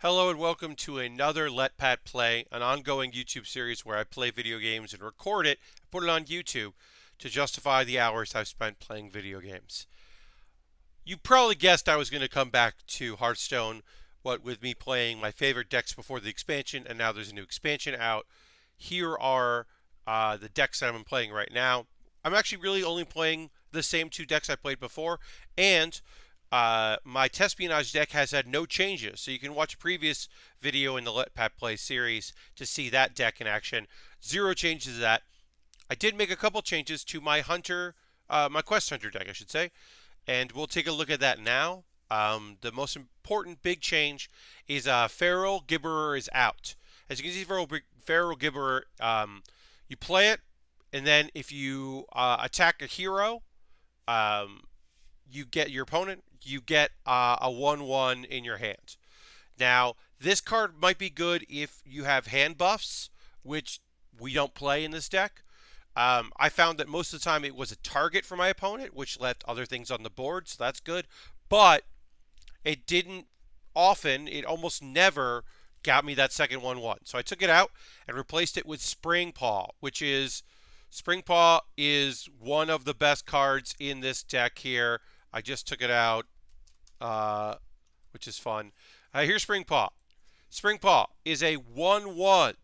Hello and welcome to another Let Pat Play, an ongoing YouTube series where I play video games and record it, put it on YouTube to justify the hours I've spent playing video games. You probably guessed I was going to come back to Hearthstone, what with me playing my favorite decks before the expansion, and now there's a new expansion out. Here are the decks that I'm playing right now. I'm actually really only playing the same two decks I played before, and my Tespionage deck has had no changes, so you can watch a previous video in the Let Pat Play series to see that deck in action. Zero changes to that. I did make a couple changes to my my Quest Hunter deck, I should say, and we'll take a look at that now. The most important big change is Feral Gibberer is out. As you can see, Feral Gibberer, you play it, and then if you attack a hero, you get your opponent, you get a 1/1 in your hand. Now, this card might be good if you have hand buffs, which we don't play in this deck. I found that most of the time it was a target for my opponent, which left other things on the board, so that's good. But it didn't often, it almost never got me that second 1/1. So I took it out and replaced it with Springpaw, Springpaw is one of the best cards in this deck here. I just took it out, which is fun. Here's Springpaw. Springpaw is a 1/1.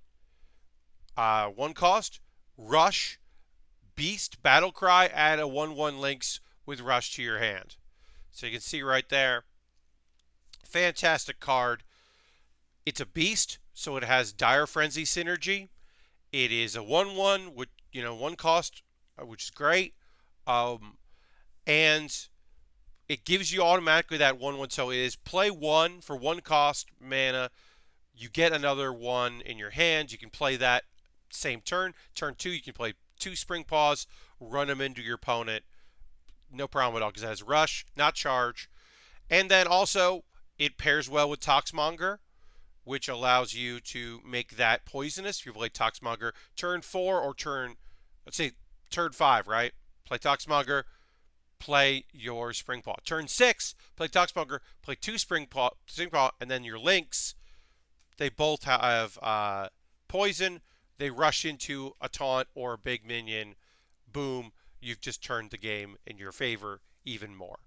One cost, Rush, Beast, Battlecry, add a 1/1 links with Rush to your hand. So you can see right there. Fantastic card. It's a Beast, so it has Dire Frenzy synergy. It is a 1/1 with, one cost, which is great. And it gives you automatically that 1/1. So it is play one for one cost mana. You get another one in your hand. You can play that same turn. Turn two, you can play two Springpaws, run them into your opponent. No problem at all because it has Rush, not Charge. And then also, it pairs well with Toxmonger, which allows you to make that poisonous. If you play Toxmonger turn 4 or let's say turn 5, right? Play Toxmonger, play your Springpaw. Turn 6, play Toxmonger, play two Springpaw, and then your links, they both have poison. They rush into a taunt or a big minion. Boom, you've just turned the game in your favor even more.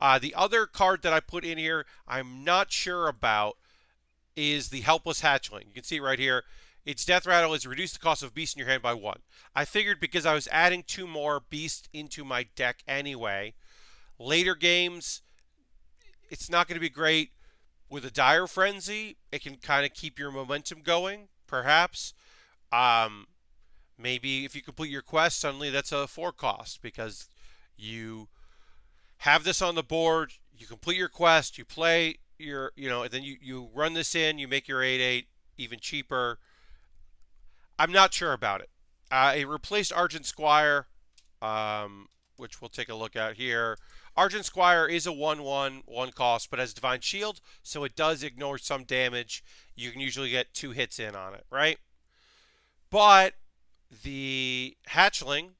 The other card that I put in here, I'm not sure about, is the Helpless Hatchling. You can see right here, its death rattle is reduce the cost of beast in your hand by 1. I figured because I was adding 2 more beasts into my deck anyway, later games, it's not going to be great. With a Dire Frenzy, it can kind of keep your momentum going, perhaps. Maybe if you complete your quest, suddenly that's a 4 cost because you have this on the board, you complete your quest, you play and then you run this in, you make your 8/8 even cheaper. I'm not sure about it. It replaced Argent Squire, which we'll take a look at here. Argent Squire is a 1/1, 1 cost, but has Divine Shield, so it does ignore some damage. You can usually get 2 hits in on it, right? But the Hatchling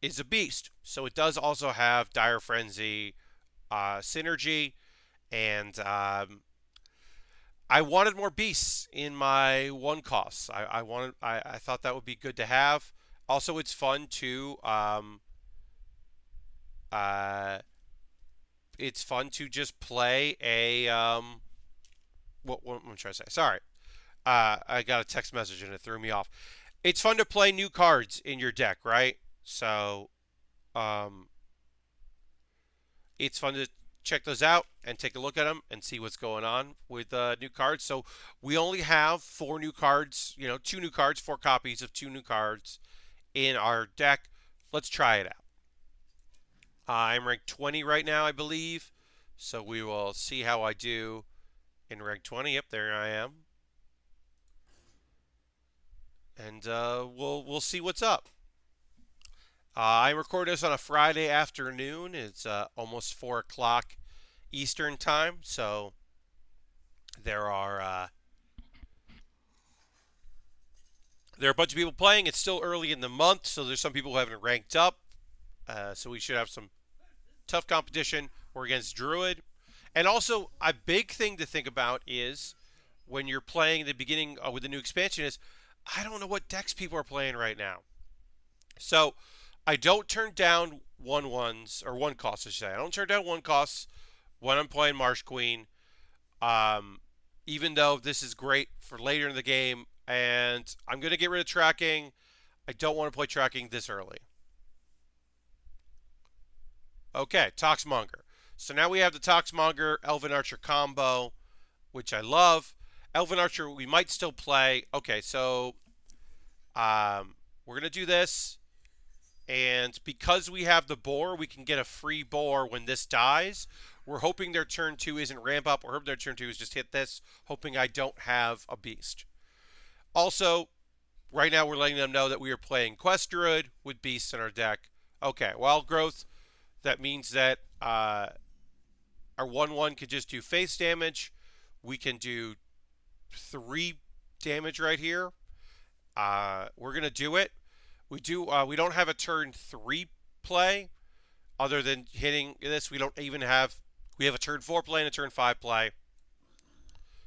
is a beast, so it does also have Dire Frenzy synergy. And I wanted more beasts in my 1 costs. I thought that would be good to have. Also, it's fun to just play a what am I trying to say? Sorry, I got a text message and it threw me off. It's fun to play new cards in your deck, right? So it's fun to check those out and take a look at them and see what's going on with new cards. So we only have 4 new cards, 2 new cards, 4 copies of 2 new cards in our deck. Let's try it out. I'm ranked 20 right now, I believe. So we will see how I do in rank 20. Yep, there I am. And we'll see what's up. I record this on a Friday afternoon. It's almost 4 o'clock Eastern time, so there are a bunch of people playing. It's still early in the month, so there's some people who haven't ranked up. So we should have some tough competition. We're against Druid. And also, a big thing to think about is when you're playing the beginning with the new expansion is I don't know what decks people are playing right now. So I don't turn down one-ones or one costs, I should say. I don't turn down one costs when I'm playing Marsh Queen. Um, Even though this is great for later in the game, and I'm going to get rid of tracking. I don't want to play tracking this early. Okay, Toxmonger. So now we have the Toxmonger Elven Archer combo, which I love. Elven Archer we might still play. Okay, so we're going to do this. And because we have the boar, we can get a free boar when this dies. We're hoping their turn 2 isn't ramp up. We're hoping their turn 2 is just hit this, hoping I don't have a beast. Also, right now we're letting them know that we are playing Quest Druid with beasts in our deck. Okay, Wild Growth. That means that our 1/1 could just do face damage. We can do 3 damage right here. We're gonna do it. We don't have a turn 3 play, other than hitting this. We don't even have. We have a turn 4 play and a turn 5 play.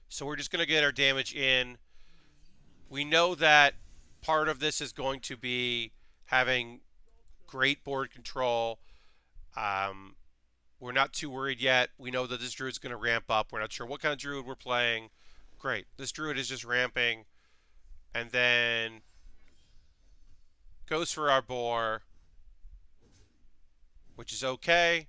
So we're just gonna get our damage in. We know that part of this is going to be having great board control. We're not too worried yet. We know that this druid's going to ramp up. We're not sure what kind of druid we're playing. Great. This druid is just ramping. And then goes for our boar, which is okay.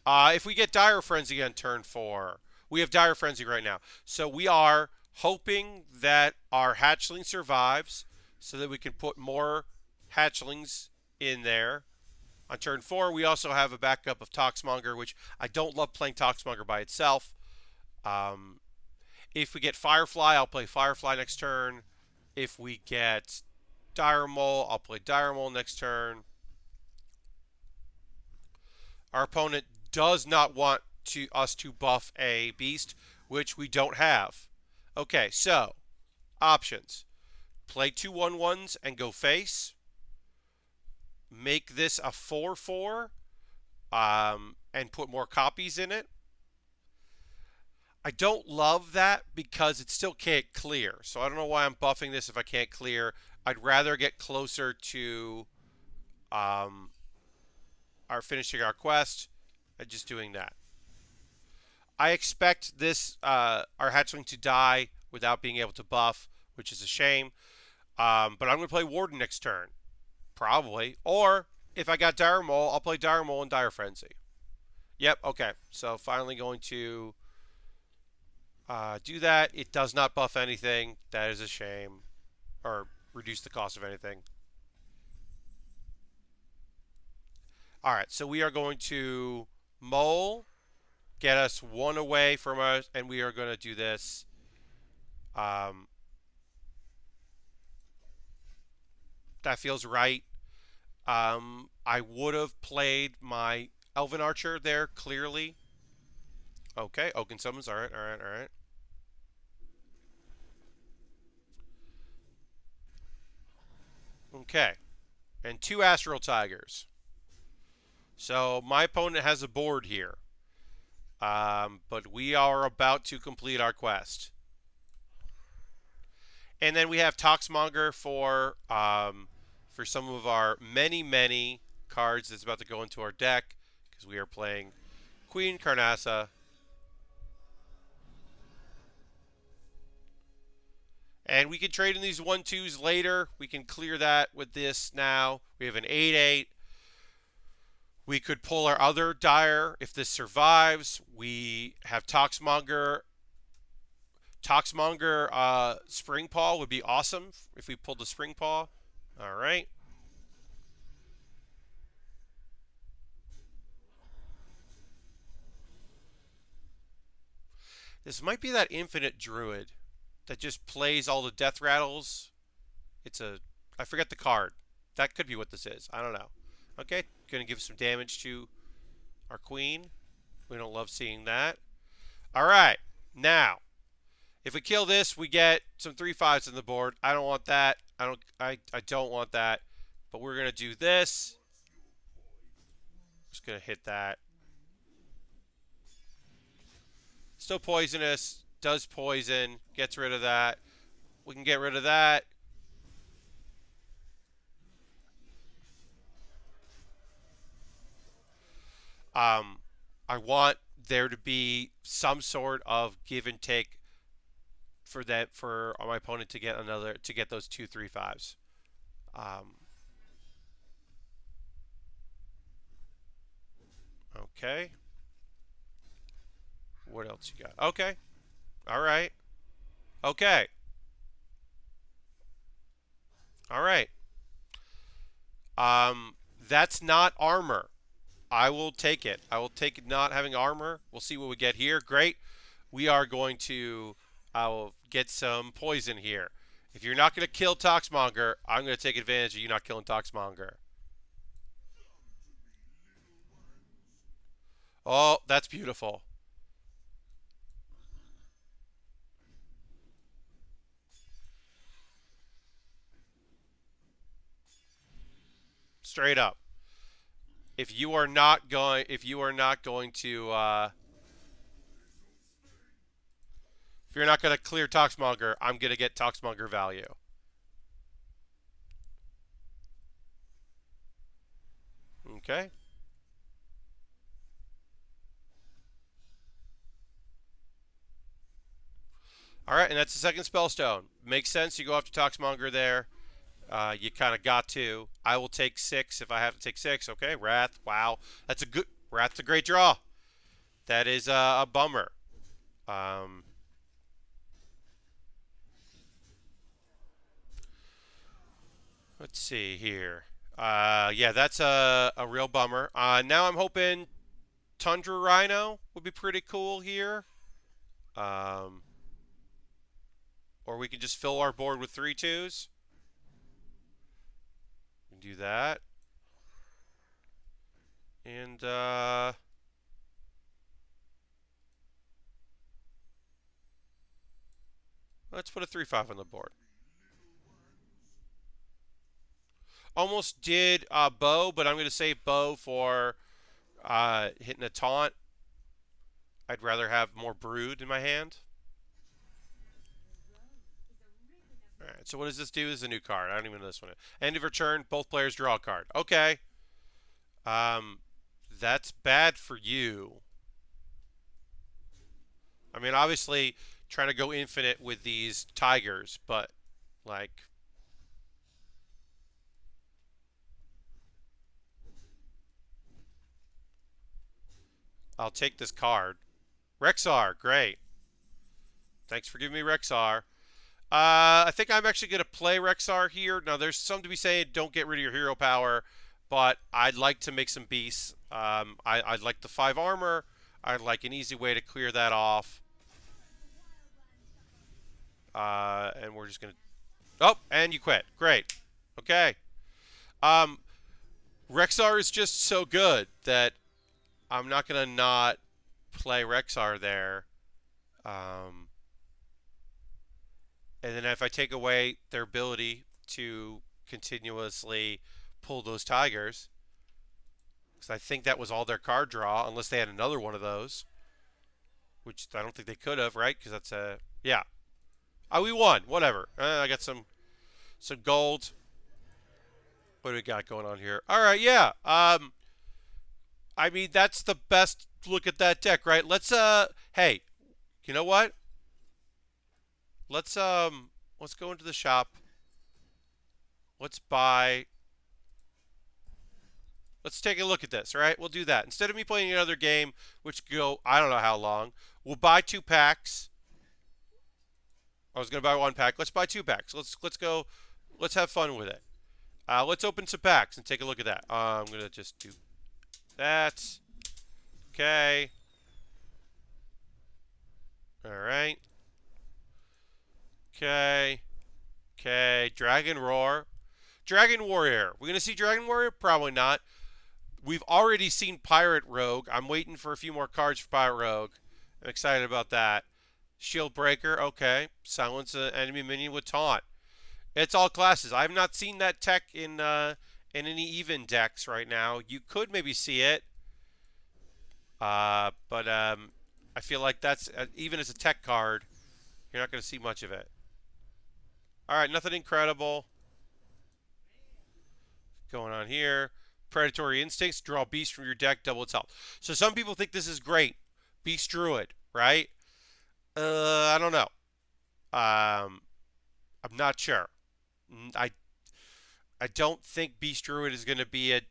If we get Dire Frenzy on turn 4, we have Dire Frenzy right now. So we are hoping that our hatchling survives so that we can put more hatchlings in there. On turn 4, we also have a backup of Toxmonger, which I don't love playing Toxmonger by itself. If we get Firefly, I'll play Firefly next turn. If we get Dire Mole, I'll play Dire Mole next turn. Our opponent does not want us to buff a beast, which we don't have. Okay, so options. Play 2 1/1s and go face. Make this a 4/4 and put more copies in it. I don't love that because it still can't clear. So I don't know why I'm buffing this if I can't clear. I'd rather get closer to our finishing our quest and just doing that. I expect this our hatchling to die without being able to buff, which is a shame. But I'm going to play Warden next turn. Probably. Or if I got Dire Mole, I'll play Dire Mole and Dire Frenzy. Yep, okay. So finally going to do that. It does not buff anything. That is a shame. Or reduce the cost of anything. Alright, so we are going to Mole, get us 1 away from us, and we are going to do this. That feels right. I would have played my Elven Archer there, clearly. Okay, Oaken Summons. Alright. Okay. And 2 Astral Tigers. So my opponent has a board here. But we are about to complete our quest. And then we have Toxmonger for some of our many cards that's about to go into our deck, because we are playing Queen Carnassa. And we can trade in these 1/2s later. We can clear that with this now. We have an 8/8. We could pull our other Dire if this survives. We have Toxmonger. Toxmonger Spring Paw would be awesome if we pulled the Spring Paw. All right. This might be that Infinite Druid that just plays all the death rattles. I forget the card. That could be what this is. I don't know. Okay, gonna give some damage to our queen. We don't love seeing that. All right, now, if we kill this, we get some 3/5s on the board. I don't want that. I don't want that. But we're gonna do this. Just gonna hit that. Still poisonous. Does poison. Gets rid of that. We can get rid of that. Um, I want there to be some sort of give and take for that for my opponent to get another to get those 2 3 5s. Um, okay. What else you got? Okay. All right. Okay. All right. That's not armor. I will take it. I will take it not having armor. We'll see what we get here. Great. We are going to I will get some poison here. If you're not going to kill Toxmonger, I'm going to take advantage of you not killing Toxmonger. Oh, that's beautiful. Straight up. If you are not going to, if you're not going to clear Toxmonger, I'm going to get Toxmonger value. Okay. All right, and that's the second spellstone. Makes sense. You go after Toxmonger there. You kind of got to. I will take 6 if I have to take 6. Okay, Wrath. Wow, that's a good. Wrath's a great draw. That is a bummer. Um, let's see here. Yeah, that's a real bummer. Now I'm hoping Tundra Rhino would be pretty cool here. Um, or we can just fill our board with 3/2s. Do that. And let's put a 3/5 on the board. Almost did bow, but I'm going to save bow for hitting a taunt. I'd rather have more brood in my hand. All right, so what does this do? This is a new card. I don't even know this one. End of your turn, both players draw a card. Okay. Um, that's bad for you. I mean, obviously, trying to go infinite with these tigers, but like, I'll take this card. Rexar, great. Thanks for giving me Rexar. I think I'm actually going to play Rexar here. Now, there's some to be saying don't get rid of your hero power, but I'd like to make some beasts. I'd like the 5 armor. I'd like an easy way to clear that off. And we're just going to... Oh, and you quit. Great. Okay. Um, Rexar is just so good that I'm not going to not play Rexar there. And then if I take away their ability to continuously pull those tigers, because I think that was all their card draw, unless they had another one of those, which I don't think they could have, right? Because that's a yeah. Oh, we won. Whatever. I got some gold. What do we got going on here? All right, yeah. I mean that's the best look at that deck, right? Let's hey, you know what? Let's go into the shop. Let's buy. Let's take a look at this, all right? We'll do that. Instead of me playing another game, which go I don't know how long, we'll buy 2 packs. I was gonna buy 1 pack. Let's buy 2 packs. Let's go. Let's have fun with it. Let's open some packs and take a look at that. I'm gonna just do that. Okay. All right. Okay. Okay. Dragon Roar. Dragon Warrior. We're going to see Dragon Warrior? Probably not. We've already seen Pirate Rogue. I'm waiting for a few more cards for Pirate Rogue. I'm excited about that. Shield Breaker. Okay. Silence an enemy minion with Taunt. It's all classes. I have not seen that tech in any even decks right now. You could maybe see it. But I feel like that's, even as a tech card, You're not going to see much of it. All right, nothing incredible going on here. Predatory Instincts, draw Beast from your deck, double its health. So some people think this is great. Beast Druid, right? I don't know. I'm not sure. I don't think Beast Druid is going to be a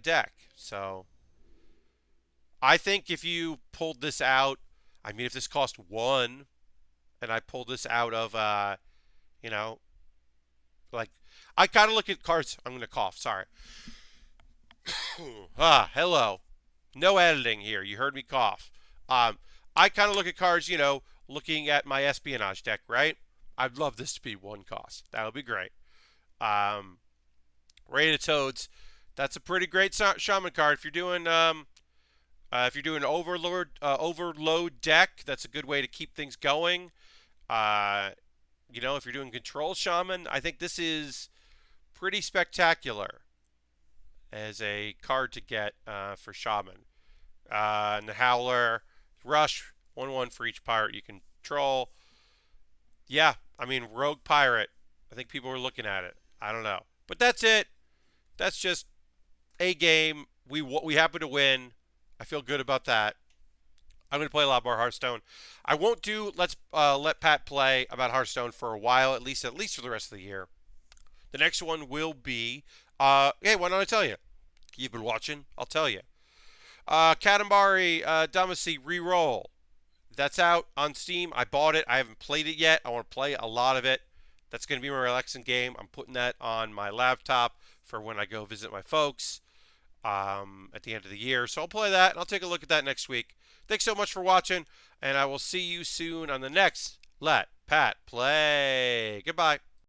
deck. So I think if you pulled this out, I mean, if this cost 1, and I pulled this out of, you know, like, I kind of look at cards. I'm going to cough. Sorry. Hello. No editing here. You heard me cough. I kind of look at cards, looking at my espionage deck, right? I'd love this to be 1 cost. That would be great. Raid of Toads. That's a pretty great shaman card. If you're doing overload deck, that's a good way to keep things going. If you're doing control shaman, I think this is pretty spectacular as a card to get for shaman. And the Howler, Rush, 1/1 for each pirate you control. Yeah, I mean, Rogue Pirate. I think people are looking at it. I don't know. But that's it. That's just a game. We happen to win. I feel good about that. I'm going to play a lot more Hearthstone. I won't do let Pat play about Hearthstone for a while, at least for the rest of the year. The next one will be, hey, why don't I tell you? You've been watching. I'll tell you. Katamari Damacy Reroll. That's out on Steam. I bought it. I haven't played it yet. I want to play a lot of it. That's going to be my relaxing game. I'm putting that on my laptop for when I go visit my folks at the end of the year. So I'll play that, and I'll take a look at that next week. Thanks so much for watching, and I will see you soon on the next Let Pat Play. Goodbye.